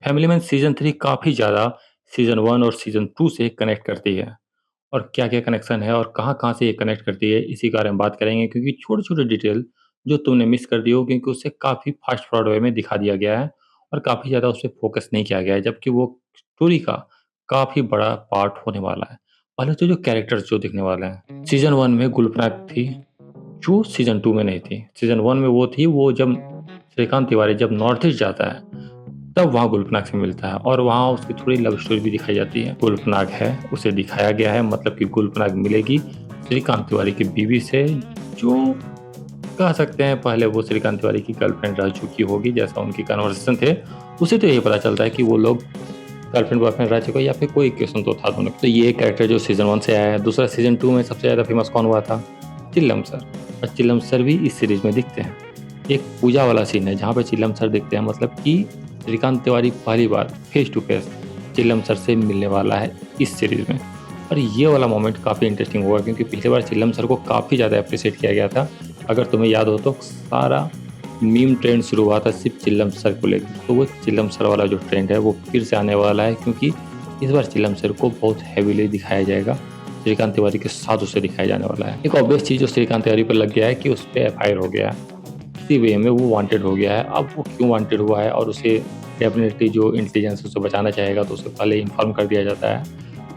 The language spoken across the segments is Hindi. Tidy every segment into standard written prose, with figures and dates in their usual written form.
फैमिली मैन सीज़न 3 काफ़ी ज़्यादा सीज़न 1 और सीज़न 2 से कनेक्ट करती है। और क्या-क्या कनेक्शन है और कहाँ-कहाँ से ये कनेक्ट करती है, इसी के बारे में बात करेंगे क्योंकि छोटे-छोटे डिटेल जो तुमने मिस कर दी हो क्योंकि उसे काफ़ी फ़ास्ट फॉरवर्ड वे में दिखा दिया गया है और काफ़ी ज़्यादा उस पे फ़ोकस नहीं किया गया है, जबकि वो स्टोरी का काफ़ी बड़ा पार्ट होने वाला है। पहले तो जो कैरेक्टर्स जो दिखने वाले हैं, सीज़न 1 में गुलपनाग थी, जो सीज़न 2 में नहीं थी। सीज़न 1 में वो थी, वो जब श्रीकांत तिवारी जब नॉर्थ ईस्ट जाता है, तब वहाँ गुलपनाग से मिलता है और वहाँ उसकी थोड़ी लव स्टोरी भी दिखाई जाती है। गुलपनाग है, उसे दिखाया गया है मतलब कि गुलपनाग मिलेगी श्रीकांत तिवारी की बीवी से, जो कह सकते हैं पहले वो श्रीकांत तिवारी की गर्लफ्रेंड रह चुकी होगी, जैसा उनकी कन्वर्सेशन थे। उसे तो यही पता चलता है कि वो लोग गर्लफ्रेंड बॉयफ्रेंड रह चुके हैं या फिर कोई क्वेश्चन तो था दोनों। तो ये कैरेक्टर जो सीज़न 1 से आया है। दूसरा सीज़न 2 में सबसे ज़्यादा फेमस कौन हुआ था? चिल्लम सर। और चिल्लम सर भी इस सीरीज़ में दिखते हैं। एक पूजा वाला सीन है जहाँ पे चिल्लम सर दिखते हैं, मतलब कि श्रीकांत तिवारी पहली बार फेस टू फेस चिल्लम सर से मिलने वाला है इस सीरीज़ में। और ये वाला मोमेंट काफ़ी इंटरेस्टिंग होगा क्योंकि पिछली बार चिल्लम सर को काफ़ी ज़्यादा एप्रिशिएट किया गया था। अगर तुम्हें याद हो तो सारा मीम ट्रेंड शुरू हुआ था सिर्फ चिल्लम सर को लेकर, तो वो चिल्लम सर वाला जो ट्रेंड है वो फिर से आने वाला है क्योंकि इस बार चिल्लम सर को बहुत हैवीली दिखाया जाएगा। श्रीकांत तिवारी के साथ उसे दिखाया जाने वाला है। एक ऑब्वियस चीज़ जो श्रीकांत तिवारी पर लग गया है कि उस पे एफआईआर हो गया है, इसी वे में वो वांटेड हो गया है। अब वो क्यों वांटेड हुआ है और उसे डेफिनेटली जो इंटेलिजेंस उसे बचाना चाहेगा तो उसे पहले इन्फॉर्म कर दिया जाता है।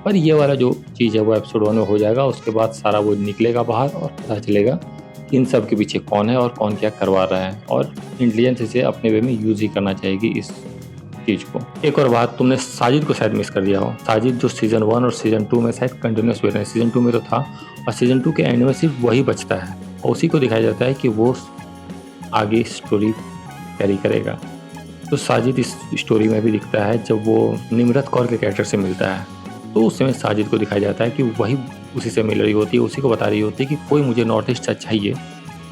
पर ये वाला जो चीज़ है वो एपिसोड 1 में हो जाएगा, उसके बाद सारा वो निकलेगा बाहर और पता चलेगा कि इन सब के पीछे कौन है और कौन क्या करवा रहा है, और इंटेलिजेंस इसे अपने वे में यूज़ ही करना चाहेगी इस चीज़ को। एक और बात, तुमने साजिद को शायद मिस कर दिया हो। साजिद जो सीज़न 1 और सीज़न 2 में शायद कंटिन्यूअस हुए थे। सीज़न 2 में तो था और सीज़न 2 के एंड में सिर्फ वही बचता है और उसी को दिखाया जाता है कि वो आगे स्टोरी कैरी करेगा। तो साजिद इस स्टोरी में भी दिखता है जब वो निम्रत कौर के कैरेक्टर से मिलता है, तो उस समय साजिद को दिखाया जाता है कि वही उसी से मिल रही होती है, उसी को बता रही होती है कि कोई मुझे नॉर्थ ईस्ट चाहिए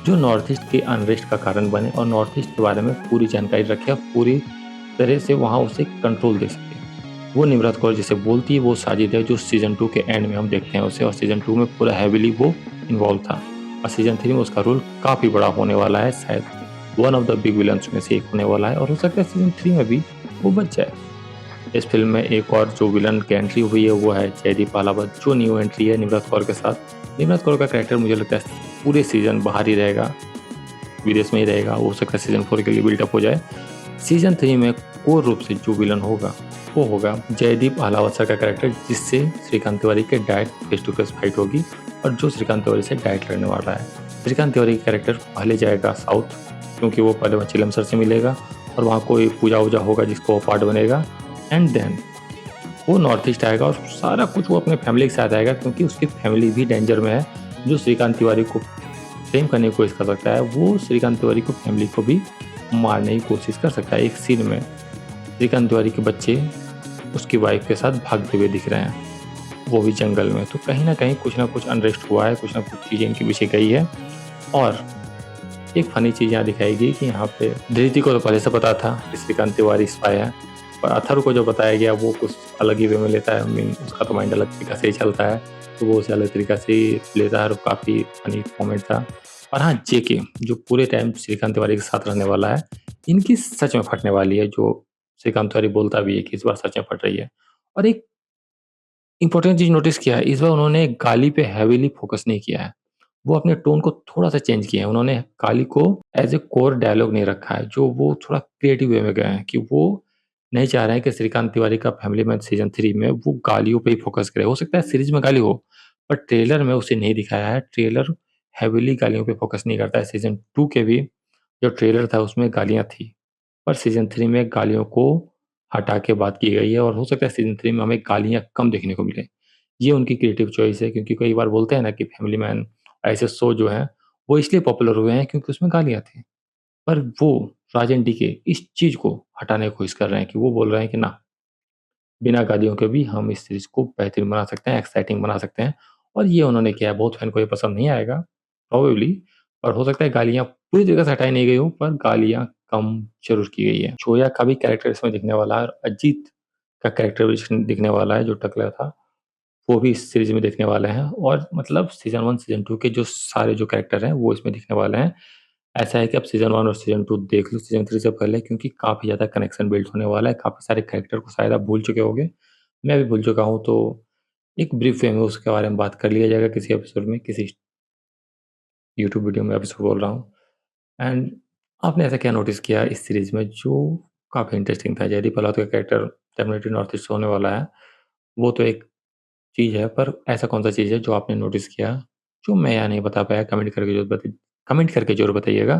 जो नॉर्थ ईस्ट के अनरेस्ट का कारण बने और नॉर्थ ईस्ट के बारे में पूरी जानकारी रखे और पूरी तरह से वहाँ उसे कंट्रोल दे सके। वो निम्रत कौर जिसे बोलती है वो साजिद है, जो सीज़न 2 के एंड में हम देखते हैं उसे, और सीज़न 2 में पूरा हैवीली वो इन्वॉल्व था और सीज़न 3 में उसका रोल काफ़ी बड़ा होने वाला है, शायद one of the big villains में से एक होने वाला है और हो सकता है सीज़न 3 में भी वो बच जाए। इस फ़िल्म में एक और जो विलन की एंट्री हुई है वो है जयदीप अहलावत, जो न्यू एंट्री है निम्रत कौर के साथ। निम्रत कौर का कैरेक्टर मुझे लगता है पूरे सीज़न बाहर ही रहेगा, विदेश में ही रहेगा। हो सकता है सीज़न 4 के लिए बिल्डअप हो जाए। सीज़न 3 में कोर रूप से जो विलन होगा वो होगा जयदीप अहलावत सर का कैरेक्टर, जिससे श्रीकांत तिवारी के direct face to face fight होगी और जो श्रीकांत तिवारी से डायरेक्ट लड़ने वाला है। श्रीकांत तिवारी का कैरेक्टर पहले जाएगा साउथ, क्योंकि वो पहले वहाँ चिलम सर से मिलेगा और वहाँ कोई पूजा वूजा होगा जिसको वो पार्ट बनेगा, एंड देन वो नॉर्थ ईस्ट आएगा और सारा कुछ वो अपने फैमिली के साथ आएगा क्योंकि उसकी फैमिली भी डेंजर में है। जो श्रीकांत तिवारी को सेम करने की कोशिश कर सकता है, वो श्रीकांत तिवारी को फैमिली को भी मारने की कोशिश कर सकता है। एक सीन में श्रीकांत तिवारी के बच्चे उसकी वाइफ के साथ भागते हुए दिख रहे हैं, वो भी जंगल में। तो कहीं ना कुछ अनरेस्ट हुआ है, कुछ ना कुछ चीज़ें इनके पीछे गई है। और एक फ़नी चीज़ यहाँ दिखाई गई कि यहाँ पे धृति को तो पहले से पता था कि श्रीकांत तिवारी स्पाई है, पर अथर्व को जो बताया गया वो कुछ अलग ही वे में लेता है। मीन उसका तो माइंड अलग तरीका से ही चलता है, तो वो उसे अलग तरीका से ही लेता है और काफ़ी फ़नी मोमेंट था। और हाँ, जेके जो पूरे टाइम श्रीकांत तिवारी के साथ रहने वाला है, इनकी सच में फटने वाली है, जो श्रीकांत तिवारी बोलता भी है कि इस बार सच में फट रही है। और एक इम्पोर्टेंट चीज़ नोटिस किया है, इस बार उन्होंने गाली पे हेवीली फ़ोकस नहीं किया है। वो अपने टोन को थोड़ा-सा चेंज किए हैं। उन्होंने गाली को एज़ ए कोर डायलॉग नहीं रखा है, जो वो थोड़ा क्रिएटिव वे में गए हैं कि वो नहीं चाह रहे हैं कि श्रीकांत तिवारी का फैमिली मैन सीज़न 3 में वो गालियों पे ही फ़ोकस करे। हो सकता है सीरीज़ में गाली हो, पर ट्रेलर में उसे नहीं दिखाया है। ट्रेलर हेवीली गालियों पे फ़ोकस नहीं करता है। सीज़न 2 के भी जो ट्रेलर था उसमें गालियाँ थी, पर सीज़न 3 में गालियों को हटा के बात की गई है और हो सकता है सीज़न 3 में हमें गालियाँ कम देखने को मिलें। ये उनकी क्रिएटिव चॉइस है क्योंकि कई बार बोलते हैं ना कि फैमिली मैन ऐसे शो जो हैं, वो इसलिए पॉपुलर हुए हैं क्योंकि उसमें गालियाँ थी। पर वो राजन डीके इस चीज़ को हटाने की कोशिश कर रहे हैं कि वो बोल रहे हैं कि ना, बिना गालियों के भी हम इस सीरीज़ को बेहतरीन बना सकते हैं, एक्साइटिंग बना सकते हैं, और ये उन्होंने किया है। बहुत फैन को ये पसंद नहीं आएगा प्रोबेबली, पर हो सकता है गालियाँ पूरी तरीके से हटाई नहीं गई हो, पर गालियाँ कम ज़रूर की गई है। जोया का भी कैरेक्टर इसमें दिखने वाला है और अजीत का कैरेक्टर भी इसमें दिखने वाला है, जो टकला था, वो भी इस सीरीज़ में दिखने वाले हैं। और मतलब सीज़न 1, सीज़न 2 के जो सारे जो कैरेक्टर हैं, वो इसमें दिखने वाले हैं। ऐसा है कि आप सीज़न 1 और सीज़न 2 देख लो सीज़न 3 से पहले क्योंकि काफ़ी ज़्यादा कनेक्शन बिल्ड होने वाला है, काफ़ी सारे कैरेक्टर को शायद आप भूल चुके होंगे। मैं भी भूल चुका हूँ, तो एक ब्रीफ वे में उसके बारे में बात कर लिया जाएगा किसी एपिसोड में, किसी यूट्यूब वीडियो में एपिसोड बोल रहा हूँ। एंड आपने ऐसा क्या नोटिस किया इस सीरीज़ में जो काफ़ी इंटरेस्टिंग था? जयदीप पहलवात का कैरेक्टर डेफ़िनेटली नॉर्थ ईस्ट होने वाला है, वो तो एक चीज़ है, पर ऐसा कौन-सा चीज़ है जो आपने नोटिस किया, जो मैं यहाँ नहीं बता पाया? कमेंट करके ज़रूर बताइएगा।